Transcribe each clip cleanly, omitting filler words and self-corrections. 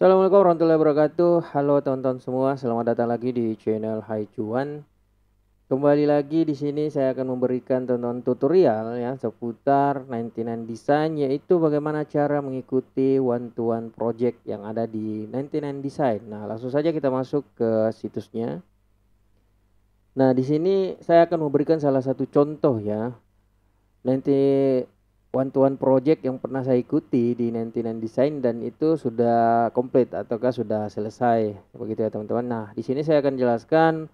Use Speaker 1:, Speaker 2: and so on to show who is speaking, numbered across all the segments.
Speaker 1: Assalamualaikum warahmatullahi wabarakatuh. Halo teman-teman semua, selamat datang lagi di channel Hai Cuan. Kembali lagi di sini saya akan memberikan tonton tutorial ya seputar 99 Design, yaitu bagaimana cara mengikuti one to one project yang ada di 99 Design. Nah, langsung saja kita masuk ke situsnya. Nah, di sini saya akan memberikan salah satu contoh ya. Nanti one to one project yang pernah saya ikuti di 99 Design dan itu sudah komplit ataukah sudah selesai begitu ya teman-teman. Nah, di sini saya akan jelaskan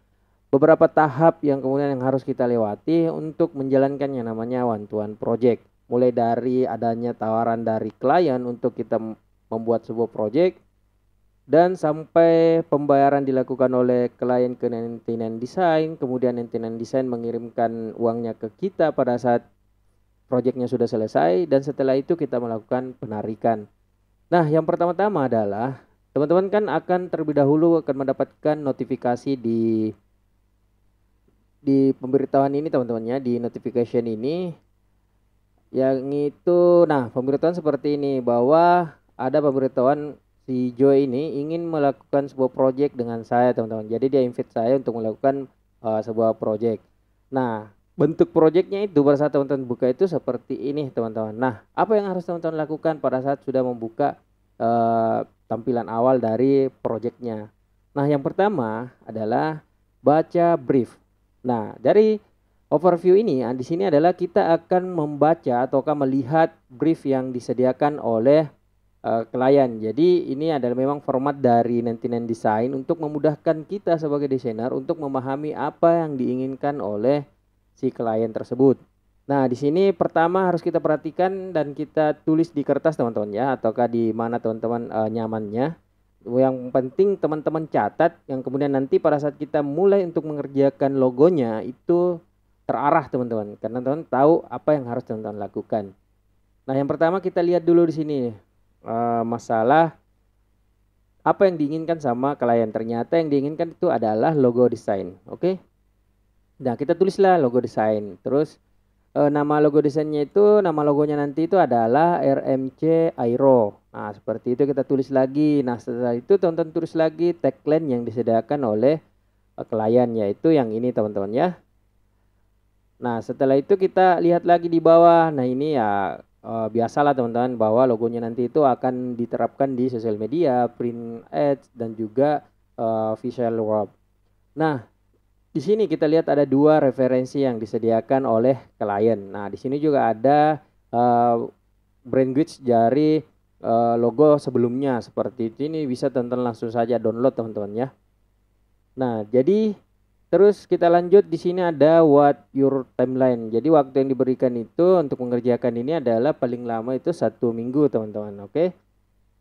Speaker 1: beberapa tahap yang kemudian yang harus kita lewati untuk menjalankan yang namanya one to one project. Mulai dari adanya tawaran dari klien untuk kita membuat sebuah project dan sampai pembayaran dilakukan oleh klien ke 99 Design, kemudian 99 Design mengirimkan uangnya ke kita pada saat proyeknya sudah selesai, dan setelah itu kita melakukan penarikan. Nah, yang pertama-tama adalah teman-teman kan akan terlebih dahulu akan mendapatkan notifikasi di pemberitahuan ini teman-teman ya, di notification ini yang itu. Nah, pemberitahuan seperti ini bahwa ada pemberitahuan si Joy ini ingin melakukan sebuah project dengan saya teman-teman. Jadi dia invite saya untuk melakukan sebuah project. Nah, bentuk projectnya itu pada saat teman-teman buka itu seperti ini teman-teman. Nah, apa yang harus teman-teman lakukan pada saat sudah membuka tampilan awal dari projectnya? Nah, yang pertama adalah baca brief. Nah, dari overview ini di sini adalah kita akan membaca ataukah melihat brief yang disediakan oleh klien. Jadi ini adalah memang format dari 99 Design untuk memudahkan kita sebagai desainer untuk memahami apa yang diinginkan oleh si klien tersebut. Nah, di sini pertama harus kita perhatikan dan kita tulis di kertas teman-teman ya, ataukah di mana teman-teman nyamannya. Yang penting teman-teman catat, yang kemudian nanti pada saat kita mulai untuk mengerjakan logonya itu terarah teman-teman, karena teman-teman tahu apa yang harus teman-teman lakukan. Nah, yang pertama kita lihat dulu di sini masalah apa yang diinginkan sama klien. Ternyata yang diinginkan itu adalah logo desain. Oke. Nah, kita tulislah logo desain. Terus nama logo desainnya itu, nama logonya nanti itu adalah RMC Aero. Nah, seperti itu kita tulis lagi. Nah, setelah itu teman-teman tulis lagi tagline yang disediakan oleh klien, yaitu yang ini teman-teman ya. Nah, setelah itu kita lihat lagi di bawah. Nah, ini ya biasalah teman-teman bahwa logonya nanti itu akan diterapkan di sosial media, print ads, dan juga visual wrap. Nah, di sini kita lihat ada dua referensi yang disediakan oleh klien. Nah, di sini juga ada brand goods dari logo sebelumnya seperti itu. Ini bisa teman-teman langsung saja download teman-teman ya. Nah, jadi terus kita lanjut, di sini ada what your timeline. Jadi waktu yang diberikan itu untuk mengerjakan ini adalah paling lama itu 1 minggu teman-teman. Oke.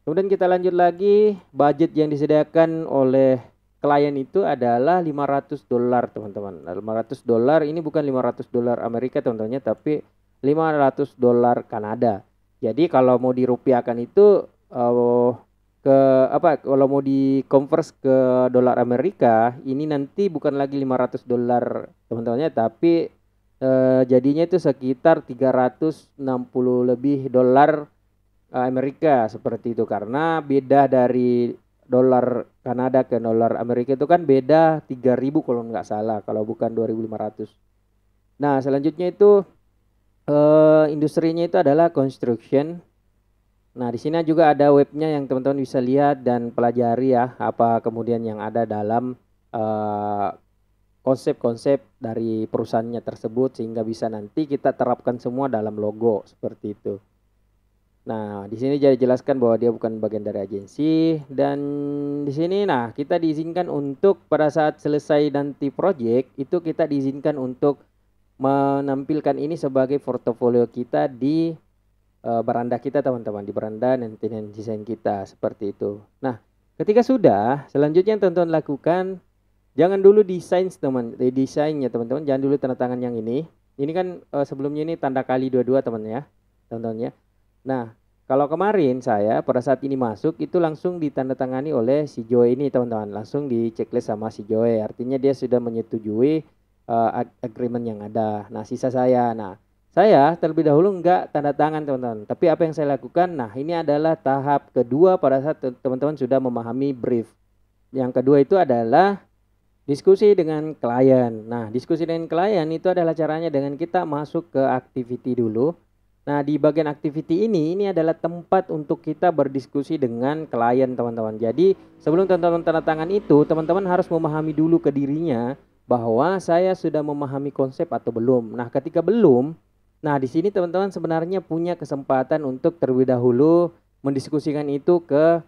Speaker 1: Kemudian kita lanjut lagi, budget yang disediakan oleh klien itu adalah $500 teman-teman. Nah, $500 ini bukan $500 Amerika teman-teman, tapi $500 Kanada. Jadi kalau mau dirupiahkan itu ke apa, kalau mau di convert ke dolar Amerika ini nanti bukan lagi $500 teman-temannya, tapi jadinya itu sekitar 360 lebih dolar Amerika seperti itu, karena beda dari dolar Kanada ke dolar Amerika itu kan beda 3.000 kalau nggak salah, kalau bukan 2.500. Nah, selanjutnya itu industrinya itu adalah construction. Nah, di sini juga ada webnya yang teman-teman bisa lihat dan pelajari ya, apa kemudian yang ada dalam konsep-konsep dari perusahaannya tersebut, sehingga bisa nanti kita terapkan semua dalam logo seperti itu. Nah, di sini jadi jelaskan bahwa dia bukan bagian dari agensi, dan di sini nah kita diizinkan untuk pada saat selesai nanti project itu kita diizinkan untuk menampilkan ini sebagai portofolio kita di beranda kita teman-teman, di beranda nanti desain kita seperti itu. Nah, ketika sudah, selanjutnya yang teman-teman lakukan, jangan dulu desainnya teman-teman, jangan dulu tanda tangan yang ini. Ini kan sebelumnya ini tanda kali dua-dua teman ya, teman-teman ya. Nah, kalau kemarin saya pada saat ini masuk itu langsung ditandatangani oleh si Joy ini teman-teman, langsung di checklist sama si Joy, artinya dia sudah menyetujui agreement yang ada. Nah, sisa saya. Nah, saya terlebih dahulu enggak tanda tangan teman-teman. Tapi apa yang saya lakukan? Nah, ini adalah tahap kedua pada saat teman-teman sudah memahami brief. Yang kedua itu adalah diskusi dengan klien. Nah, diskusi dengan klien itu adalah caranya dengan kita masuk ke activity dulu. Nah, di bagian activity ini adalah tempat untuk kita berdiskusi dengan klien, teman-teman. Jadi, sebelum teman-teman tanda tangan itu, teman-teman harus memahami dulu ke dirinya bahwa saya sudah memahami konsep atau belum. Nah, ketika belum, nah di sini teman-teman sebenarnya punya kesempatan untuk terlebih dahulu mendiskusikan itu ke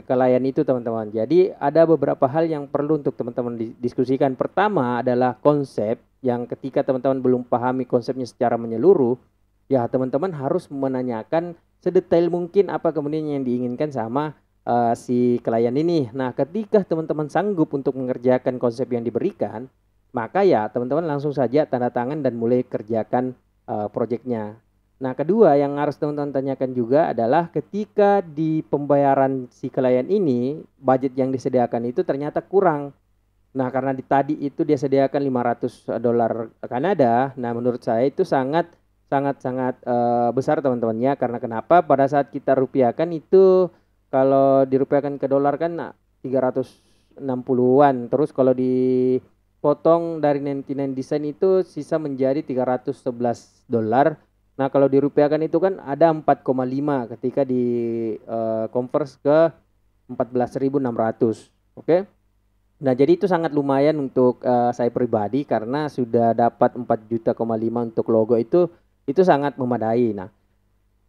Speaker 1: klien itu, teman-teman. Jadi ada beberapa hal yang perlu untuk teman-teman diskusikan. Pertama adalah konsep, yang ketika teman-teman belum pahami konsepnya secara menyeluruh, ya teman-teman harus menanyakan sedetail mungkin apa kemudian yang diinginkan sama si klien ini. Nah, ketika teman-teman sanggup untuk mengerjakan konsep yang diberikan, maka ya teman-teman langsung saja tanda tangan dan mulai kerjakan proyeknya. Nah, kedua yang harus teman-teman tanyakan juga adalah ketika di pembayaran si klien ini, budget yang disediakan itu ternyata kurang. Nah, karena tadi itu dia sediakan $500 Kanada, nah menurut saya itu sangat besar teman-teman ya. Karena kenapa? Pada saat kita rupiahkan itu, kalau dirupiahkan ke dolar kan 360-an. Terus kalau dipotong dari 99 desain itu sisa menjadi $311. Nah, kalau dirupiahkan itu kan ada 4,5 ketika di convert ke 14.600. Oke. Nah, jadi itu sangat lumayan untuk saya pribadi karena sudah dapat 4,5 juta untuk logo itu sangat memadai. Nah,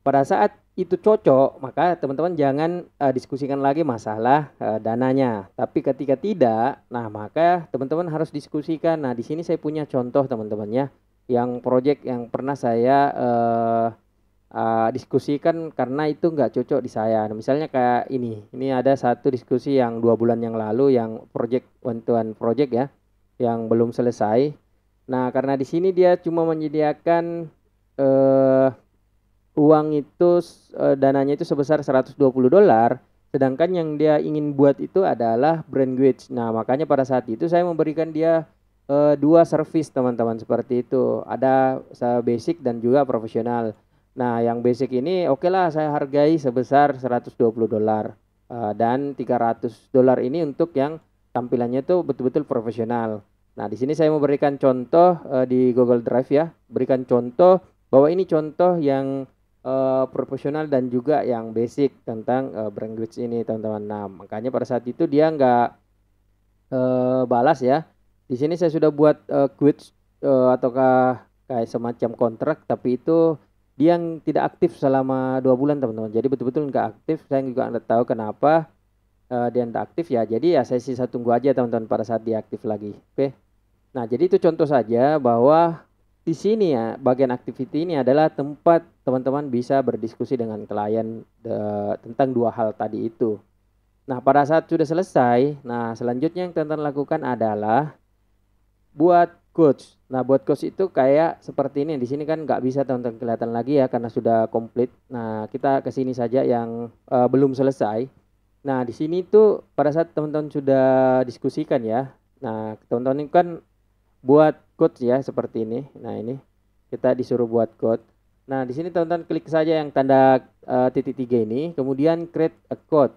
Speaker 1: pada saat itu cocok, maka teman-teman jangan diskusikan lagi masalah dananya. Tapi ketika tidak, nah maka teman-teman harus diskusikan. Nah, di sini saya punya contoh teman-teman ya, yang project yang pernah saya diskusikan karena itu nggak cocok di saya. Nah, misalnya kayak ini ada satu diskusi yang 2 bulan yang lalu, yang project one project ya, yang belum selesai. Nah, karena di sini dia cuma menyediakan uang itu dananya itu sebesar $120, sedangkan yang dia ingin buat itu adalah brand Gwitch. Nah, makanya pada saat itu saya memberikan dia 2 service teman-teman seperti itu. Ada basic dan juga profesional. Nah, yang basic ini oke lah saya hargai sebesar $120. Dan $300 ini untuk yang tampilannya itu betul-betul profesional. Nah, di sini saya memberikan contoh di Google Drive ya. Berikan contoh bahwa ini contoh yang profesional dan juga yang basic tentang brand Gwitch ini, teman-teman. Nah, makanya pada saat itu dia nggak balas ya. Di sini saya sudah buat Gwitch ataukah kayak semacam kontrak, tapi itu dia yang tidak aktif selama 2 bulan, teman-teman. Jadi betul-betul nggak aktif. Saya juga nggak tahu kenapa dia nggak aktif ya. Jadi ya saya sisa tunggu aja teman-teman pada saat dia aktif lagi. Oke. Nah, jadi itu contoh saja bahwa di sini ya bagian activity ini adalah tempat teman-teman bisa berdiskusi dengan klien tentang 2 hal tadi itu. Nah, pada saat sudah selesai, nah selanjutnya yang teman-teman lakukan adalah buat coach. Nah, buat coach itu kayak seperti ini. Di sini kan nggak bisa teman-teman kelihatan lagi ya karena sudah komplit. Nah, kita ke sini saja yang belum selesai. Nah, di sini tuh pada saat teman-teman sudah diskusikan ya. Nah, teman-teman ini kan buat code ya seperti ini. Nah, ini kita disuruh buat code. Nah, di sini teman-teman klik saja yang tanda titik 3 ini, kemudian create a code.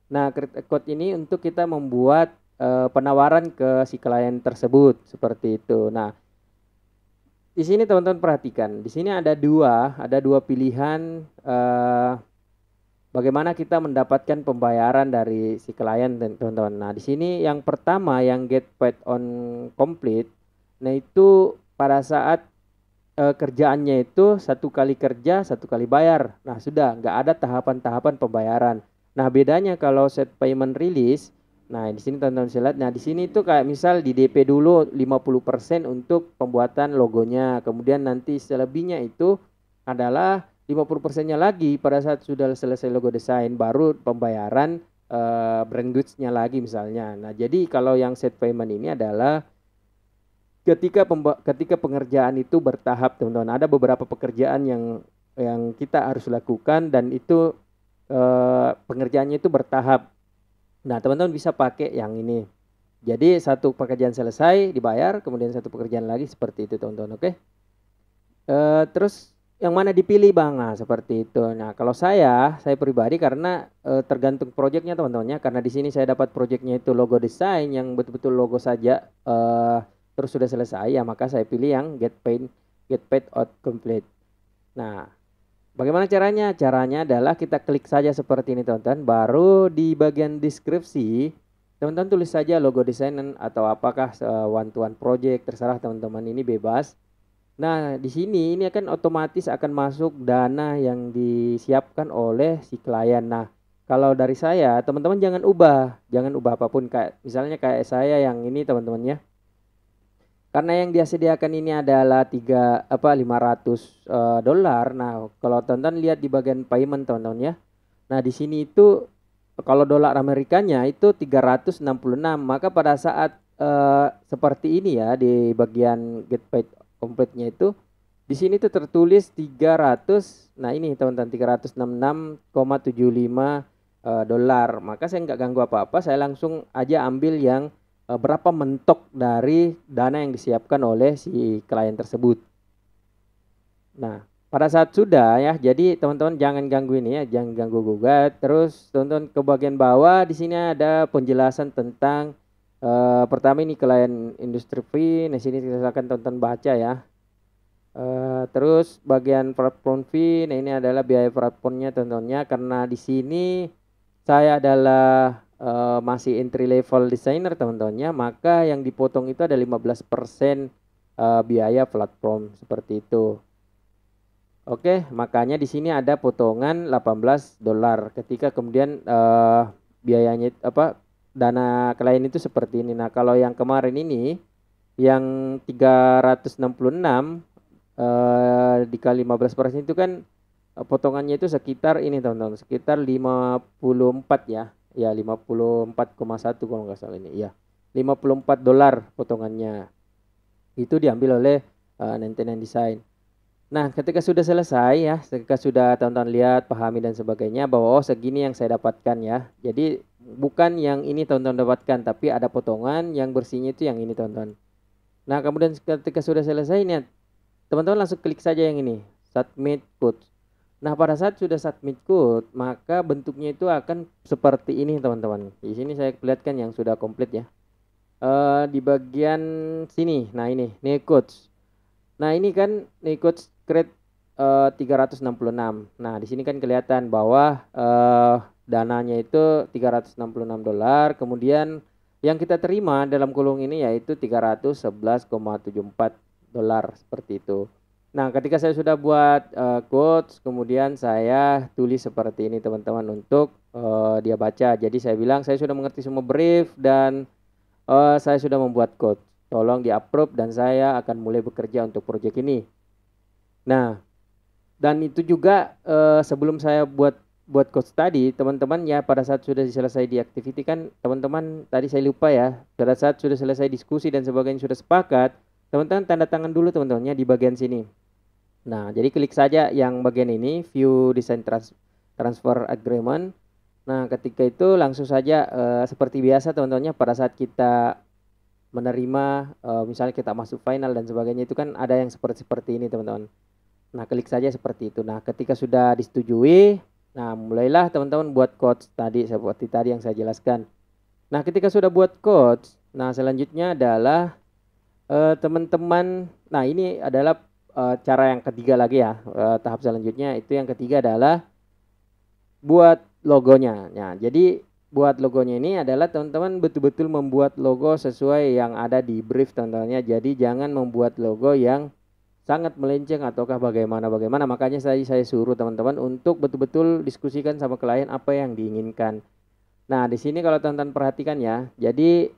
Speaker 1: Nah, create a code ini untuk kita membuat penawaran ke si klien tersebut seperti itu. Nah, di sini teman-teman perhatikan, di sini ada dua pilihan bagaimana kita mendapatkan pembayaran dari si klien, teman-teman. Nah, di sini yang pertama yang get paid on complete. Nah, itu pada saat kerjaannya itu 1 kali kerja 1 kali bayar. Nah, sudah nggak ada tahapan-tahapan pembayaran. Nah, bedanya kalau set payment release. Nah, di sini teman-teman bisa lihat. Nah, di sini itu kayak misal di DP dulu 50% untuk pembuatan logonya. Kemudian nanti selebihnya itu adalah 50%-nya lagi pada saat sudah selesai logo desain, baru pembayaran brand goods-nya lagi misalnya. Nah, jadi kalau yang set payment ini adalah ketika pengerjaan itu bertahap, teman-teman. Ada beberapa pekerjaan yang kita harus lakukan dan itu pengerjaannya itu bertahap. Nah, teman-teman bisa pakai yang ini. Jadi satu pekerjaan selesai dibayar, kemudian satu pekerjaan lagi seperti itu, teman-teman. Oke. Terus yang mana dipilih Bang? Nah, seperti itu. Nah, kalau saya pribadi karena tergantung proyeknya teman-teman ya. Karena di sini saya dapat proyeknya itu logo desain yang betul-betul logo saja terus sudah selesai ya, maka saya pilih yang get paid out complete. Nah, bagaimana caranya? Caranya adalah kita klik saja seperti ini teman-teman. Baru di bagian deskripsi teman-teman tulis saja logo desain atau apakah one to one project, terserah teman-teman, ini bebas. Nah, di sini ini akan otomatis akan masuk dana yang disiapkan oleh si klien. Nah, kalau dari saya, teman-teman jangan ubah apapun, kayak misalnya kayak saya yang ini teman-teman ya. Karena yang dia sediakan ini adalah 500 dolar. Nah, kalau teman-teman lihat di bagian payment teman-teman ya. Nah, di sini itu kalau dolar Amerikanya itu 366. Maka pada saat seperti ini ya di bagian get paid complete-nya itu di sini tuh tertulis 300. Nah, ini teman-teman 366,75 dolar. Maka saya nggak ganggu apa-apa, saya langsung aja ambil yang berapa mentok dari dana yang disiapkan oleh si klien tersebut. Nah, pada saat sudah ya, jadi teman-teman jangan ganggu ini ya, jangan ganggu gugat. Terus teman-teman ke bagian bawah di sini ada penjelasan tentang pertama ini klien industri fee. Nah, sini silakan teman-teman baca ya. Terus bagian platform fee, nah ini adalah biaya platformnya tentunya, karena di sini saya adalah masih entry level designer teman-temannya, maka yang dipotong itu ada 15% biaya platform seperti itu. Oke, makanya di sini ada potongan 18 dolar ketika kemudian biayanya dana klien itu seperti ini. Nah, kalau yang kemarin ini yang 366 dikali 15% itu kan potongannya itu sekitar ini teman-teman, sekitar 54 ya. Ya 54,1 kalau nggak salah ini. Ya. 54 dolar potongannya. Itu diambil oleh 99 Design. Nah, ketika sudah selesai ya, ketika sudah teman-teman lihat, pahami dan sebagainya, bahwa segini yang saya dapatkan ya. Jadi bukan yang ini teman-teman dapatkan, tapi ada potongan yang bersihnya itu yang ini teman-teman. Nah, kemudian ketika sudah selesai ini, teman-teman langsung klik saja yang ini, submit code. Nah, pada saat sudah submit code, maka bentuknya itu akan seperti ini teman-teman. Di sini saya perlihatkan yang sudah komplit ya. Di bagian sini, nah ini, new codes. Nah, ini kan new codes create 366. Nah, di sini kan kelihatan bahwa dananya itu 366 dolar. Kemudian yang kita terima dalam kolom ini yaitu 311,74 dolar seperti itu. Nah, ketika saya sudah buat quotes, kemudian saya tulis seperti ini teman-teman untuk dia baca. Jadi saya bilang saya sudah mengerti semua brief dan saya sudah membuat quote. Tolong di-approve dan saya akan mulai bekerja untuk proyek ini. Nah, dan itu juga sebelum saya buat quotes tadi, teman-teman ya, pada saat sudah selesai di activity kan teman-teman, tadi saya lupa ya, pada saat sudah selesai diskusi dan sebagainya sudah sepakat, teman-teman tanda tangan dulu teman-temannya di bagian sini. Nah, jadi klik saja yang bagian ini, view design transfer agreement. Nah, ketika itu langsung saja seperti biasa teman-temannya, pada saat kita menerima misalnya kita masuk final dan sebagainya, itu kan ada yang seperti ini teman-teman. Nah, klik saja seperti itu. Nah, ketika sudah disetujui, nah mulailah teman-teman buat quotes tadi seperti tadi yang saya jelaskan. Nah, ketika sudah buat quotes, nah selanjutnya adalah teman-teman, nah ini adalah cara yang ketiga lagi ya, tahap selanjutnya itu yang ketiga adalah buat logonya. Nah, jadi buat logonya ini adalah teman-teman betul-betul membuat logo sesuai yang ada di brief teman-temannya. Jadi jangan membuat logo yang sangat melenceng ataukah bagaimana. Makanya saya suruh teman-teman untuk betul-betul diskusikan sama klien apa yang diinginkan. Nah, di sini kalau teman-teman perhatikan ya, jadi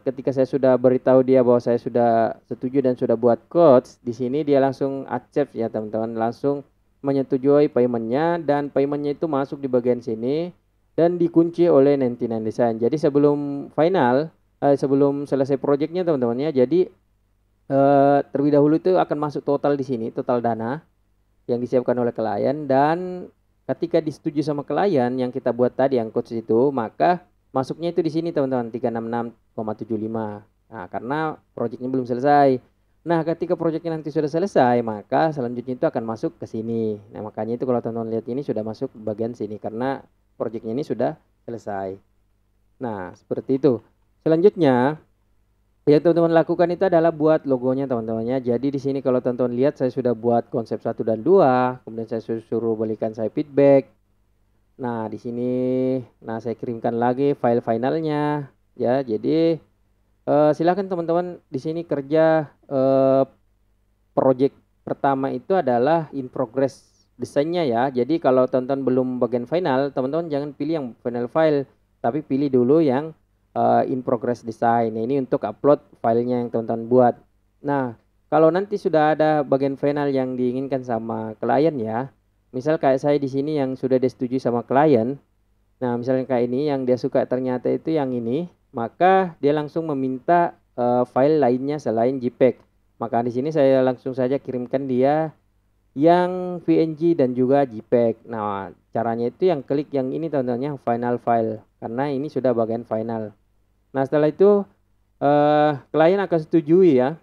Speaker 1: ketika saya sudah beritahu dia bahwa saya sudah setuju dan sudah buat codes, di sini dia langsung accept ya teman-teman, langsung menyetujui paymentnya, dan paymentnya itu masuk di bagian sini dan dikunci oleh 99 Design. Jadi sebelum final, sebelum selesai projectnya teman-teman ya, jadi terlebih dahulu itu akan masuk total di sini, total dana yang disiapkan oleh klien, dan ketika disetujui sama klien yang kita buat tadi yang codes itu, maka masuknya itu di sini teman-teman 366,75. Nah, karena proyeknya belum selesai. Nah, ketika proyeknya nanti sudah selesai, maka selanjutnya itu akan masuk ke sini. Nah, makanya itu kalau teman-teman lihat ini sudah masuk bagian sini karena proyeknya ini sudah selesai. Nah, seperti itu. Selanjutnya, yang teman-teman lakukan itu adalah buat logonya teman-temannya. Jadi di sini kalau teman-teman lihat saya sudah buat konsep 1 dan 2, kemudian saya suruh berikan saya feedback. Nah, di sini saya kirimkan lagi file finalnya ya. Jadi silakan teman-teman di sini kerja project pertama itu adalah in progress desainnya ya. Jadi kalau teman-teman belum bagian final, teman-teman jangan pilih yang final file, tapi pilih dulu yang in progress design. Nah, ini untuk upload filenya yang teman-teman buat. Nah, kalau nanti sudah ada bagian final yang diinginkan sama klien ya, misal kayak saya di sini yang sudah disetujui sama klien. Nah, misalnya kayak ini yang dia suka ternyata itu yang ini, maka dia langsung meminta file lainnya selain JPEG. Maka di sini saya langsung saja kirimkan dia yang PNG dan juga JPEG. Nah, caranya itu yang klik yang ini teman-teman, yang final file, karena ini sudah bagian final. Nah, setelah itu klien akan setujui ya,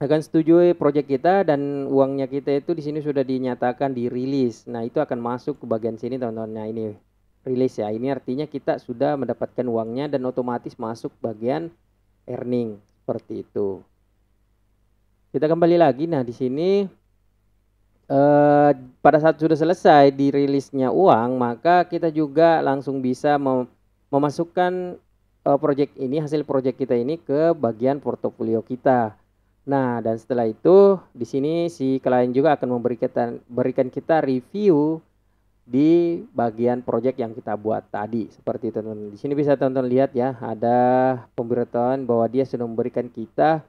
Speaker 1: akan setujui project kita dan uangnya kita itu di sini sudah dinyatakan dirilis. Nah, itu akan masuk ke bagian sini teman-teman. Nah, ini rilis ya. Ini artinya kita sudah mendapatkan uangnya dan otomatis masuk bagian earning seperti itu. Kita kembali lagi. Nah, di sini pada saat sudah selesai dirilisnya uang, maka kita juga langsung bisa memasukkan project ini, hasil project kita ini ke bagian portofolio kita. Nah, dan setelah itu di sini si klien juga akan berikan kita review di bagian project yang kita buat tadi. Seperti itu teman-teman. Di sini bisa teman-teman lihat ya, ada pemberitahuan bahwa dia sudah memberikan kita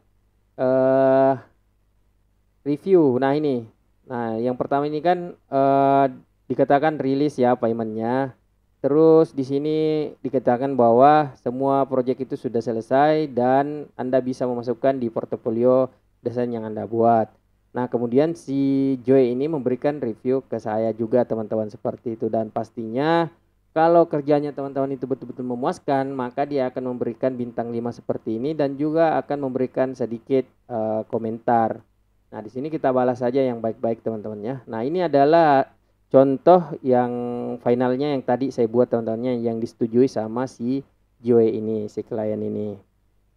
Speaker 1: review. Nah, ini. Nah, yang pertama ini kan dikatakan rilis ya paymentnya. Terus di sini dikatakan bahwa semua proyek itu sudah selesai dan Anda bisa memasukkan di portofolio desain yang Anda buat. Nah, kemudian si Joy ini memberikan review ke saya juga teman-teman seperti itu, dan pastinya kalau kerjanya teman-teman itu betul-betul memuaskan, maka dia akan memberikan bintang 5 seperti ini dan juga akan memberikan sedikit komentar. Nah, di sini kita balas saja yang baik-baik teman-teman ya. Nah, ini adalah contoh yang finalnya yang tadi saya buat teman-temannya yang disetujui sama si Joy ini, si klien ini.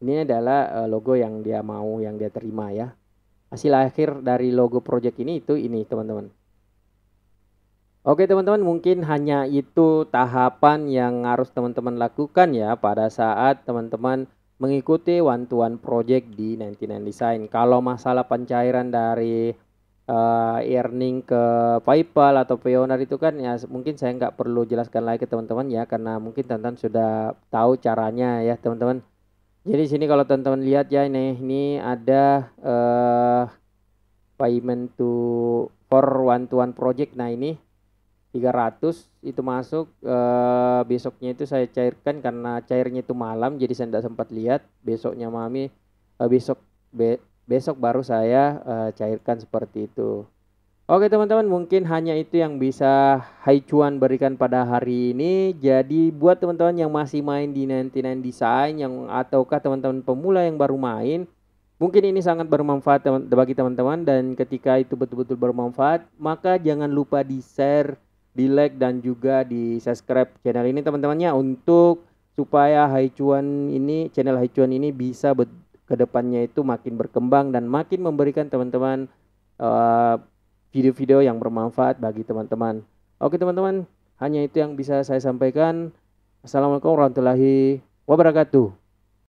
Speaker 1: Ini adalah logo yang dia mau, yang dia terima ya. Hasil akhir dari logo project ini itu ini teman-teman. Oke teman-teman, mungkin hanya itu tahapan yang harus teman-teman lakukan ya pada saat teman-teman mengikuti one-to-one project di 99 Design. Kalau masalah pencairan dari earning ke PayPal atau Payoneer itu kan ya mungkin saya nggak perlu jelaskan lagi ke teman-teman ya, karena mungkin teman-teman sudah tahu caranya ya teman-teman. Jadi sini kalau teman-teman lihat ya, ini ada payment for one-to-one project. Nah, ini 300 itu masuk, besoknya itu saya cairkan karena cairnya itu malam jadi saya tidak sempat lihat. Besoknya besok baru saya cairkan seperti itu. Oke teman-teman, mungkin hanya itu yang bisa Hai Cuan berikan pada hari ini. Jadi buat teman-teman yang masih main di 99 Design ataukah teman-teman pemula yang baru main, mungkin ini sangat bermanfaat bagi teman-teman, dan ketika itu betul-betul bermanfaat, maka jangan lupa di-share, di-like dan juga di-subscribe channel ini teman-temannya, untuk supaya Hai Cuan ini, channel Hai Cuan ini bisa kedepannya itu makin berkembang dan makin memberikan teman-teman video-video yang bermanfaat bagi teman-teman. Oke teman-teman, hanya itu yang bisa saya sampaikan. Assalamualaikum warahmatullahi wabarakatuh.